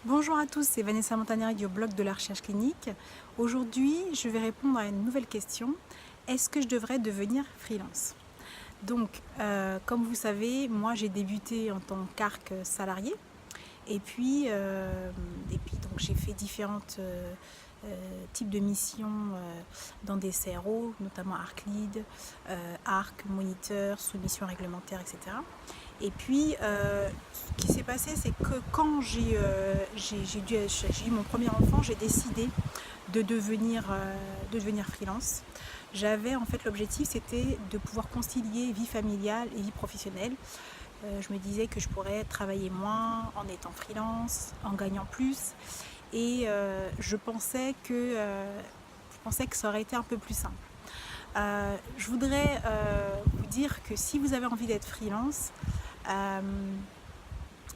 Bonjour à tous, c'est Vanessa Montanari du blog de la recherche clinique. Aujourd'hui, je vais répondre à une nouvelle question. Est-ce que je devrais devenir freelance? Donc, comme vous savez, moi j'ai débuté en tant qu'arc salarié et puis donc j'ai fait différentes types de missions dans des CRO, notamment ARC Lead, ARC, moniteur, soumission réglementaire, etc. Et puis, ce qui s'est passé, c'est que quand j'ai eu mon premier enfant, j'ai décidé de devenir freelance. J'avais en fait l'objectif, c'était de pouvoir concilier vie familiale et vie professionnelle. Je me disais que je pourrais travailler moins en étant freelance, en gagnant plus. Et je pensais que ça aurait été un peu plus simple. Je voudrais vous dire que si vous avez envie d'être freelance, euh,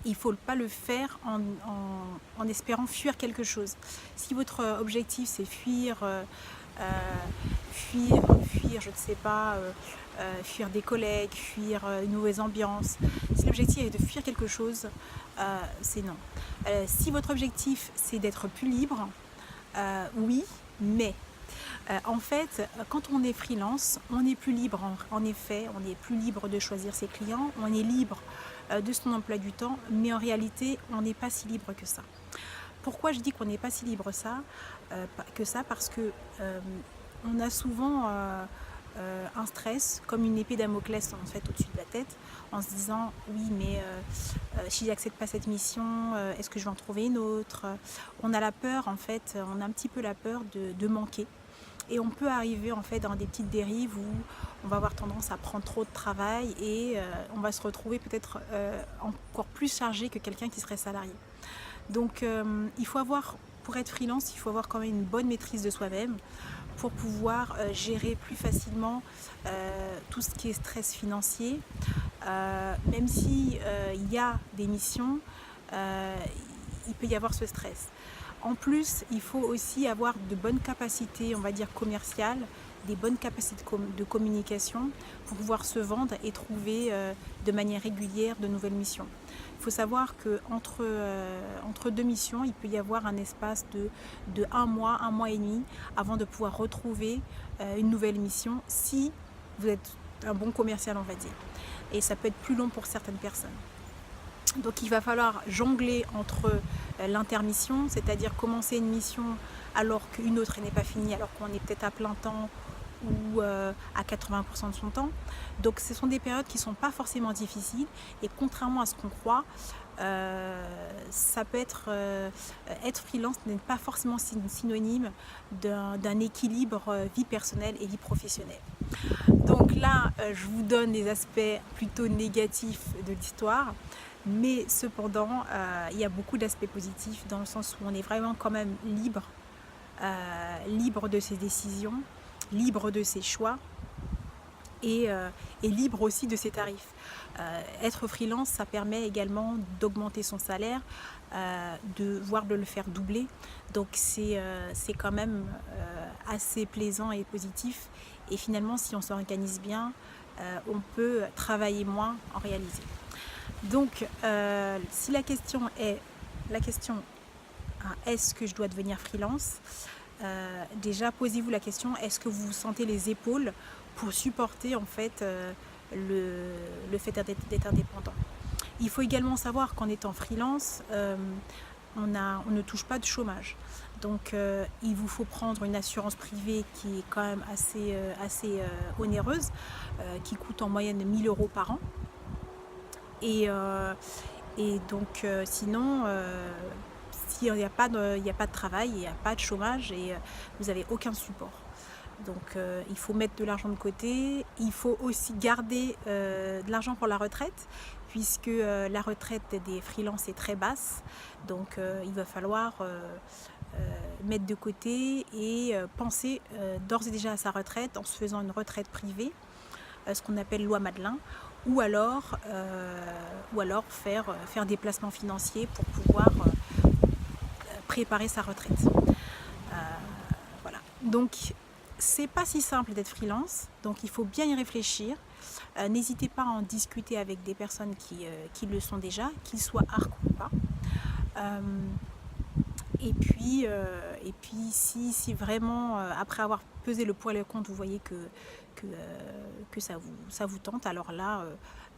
il ne faut pas le faire en espérant fuir quelque chose. Si votre objectif c'est fuir, je ne sais pas, fuir des collègues, fuir une mauvaise ambiance, si l'objectif est de fuir quelque chose, c'est non. Si votre objectif c'est d'être plus libre, oui, mais en fait, quand on est freelance, on est plus libre. En effet, on est plus libre de choisir ses clients, on est libre de son emploi du temps, mais en réalité, on n'est pas si libre que ça. Pourquoi je dis qu'on n'est pas si libre que ça? Parce que on a souvent un stress, comme une épée Damoclès en fait au-dessus de la tête, en se disant oui, mais si j'accepte pas cette mission, est-ce que je vais en trouver une autre? On a la peur, en fait, on a un petit peu la peur de manquer. Et on peut arriver en fait dans des petites dérives où on va avoir tendance à prendre trop de travail et on va se retrouver peut-être encore plus chargé que quelqu'un qui serait salarié. Donc pour être freelance, il faut avoir quand même une bonne maîtrise de soi-même pour pouvoir gérer plus facilement tout ce qui est stress financier. Même si il y a des missions, il peut y avoir ce stress. En plus, il faut aussi avoir de bonnes capacités, on va dire commerciales, des bonnes capacités de communication pour pouvoir se vendre et trouver de manière régulière de nouvelles missions. Il faut savoir qu'entre deux missions, il peut y avoir un espace de un mois et demi avant de pouvoir retrouver une nouvelle mission si vous êtes un bon commercial, on va dire. Et ça peut être plus long pour certaines personnes. Donc il va falloir jongler entre l'intermission, c'est-à-dire commencer une mission alors qu'une autre n'est pas finie, alors qu'on est peut-être à plein temps ou à 80% de son temps. Donc ce sont des périodes qui ne sont pas forcément difficiles et contrairement à ce qu'on croit, ça peut être freelance n'est pas forcément synonyme d'un équilibre vie personnelle et vie professionnelle. Donc là, je vous donne les aspects plutôt négatifs de l'histoire. Mais cependant, il y a beaucoup d'aspects positifs dans le sens où on est vraiment quand même libre de ses décisions, libre de ses choix et libre aussi de ses tarifs. Être freelance, ça permet également d'augmenter son salaire, voire de le faire doubler. Donc c'est quand même assez plaisant et positif. Et finalement, si on s'organise bien, on peut travailler moins en réalité. Donc, si la question est est-ce que je dois devenir freelance, déjà posez-vous la question, est-ce que vous vous sentez les épaules pour supporter en fait le fait d'être indépendant. Il faut également savoir qu'en étant freelance, on ne touche pas de chômage. Donc il vous faut prendre une assurance privée qui est quand même assez onéreuse, qui coûte en moyenne 1 000 € par an. Et donc sinon, s'il n'y a pas de travail, il n'y a pas de chômage et vous n'avez aucun support. Donc il faut mettre de l'argent de côté. Il faut aussi garder de l'argent pour la retraite, puisque la retraite des freelances est très basse. Donc il va falloir mettre de côté et penser d'ores et déjà à sa retraite en se faisant une retraite privée, ce qu'on appelle loi Madelin, ou alors faire des placements financiers pour pouvoir préparer sa retraite. Voilà. Donc c'est pas si simple d'être freelance, donc il faut bien y réfléchir. N'hésitez pas à en discuter avec des personnes qui le sont déjà, qu'ils soient ARC ou pas. Et puis si vraiment, après avoir pesé le pour et le contre, vous voyez que ça vous tente, alors là,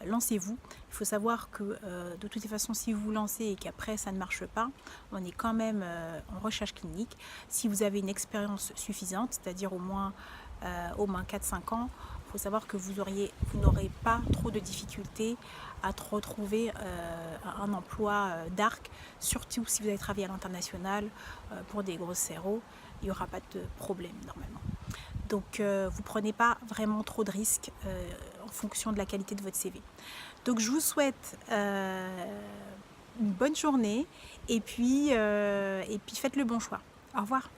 lancez-vous. Il faut savoir que de toutes les façons, si vous vous lancez et qu'après ça ne marche pas, on est quand même en recherche clinique. Si vous avez une expérience suffisante, c'est-à-dire au moins 4-5 ans, il faut savoir que vous n'aurez pas trop de difficultés à retrouver un emploi d'arc, surtout si vous avez travaillé à l'international pour des grosses CRO, il n'y aura pas de problème normalement. Donc vous ne prenez pas vraiment trop de risques en fonction de la qualité de votre CV. Donc je vous souhaite une bonne journée et puis faites le bon choix. Au revoir.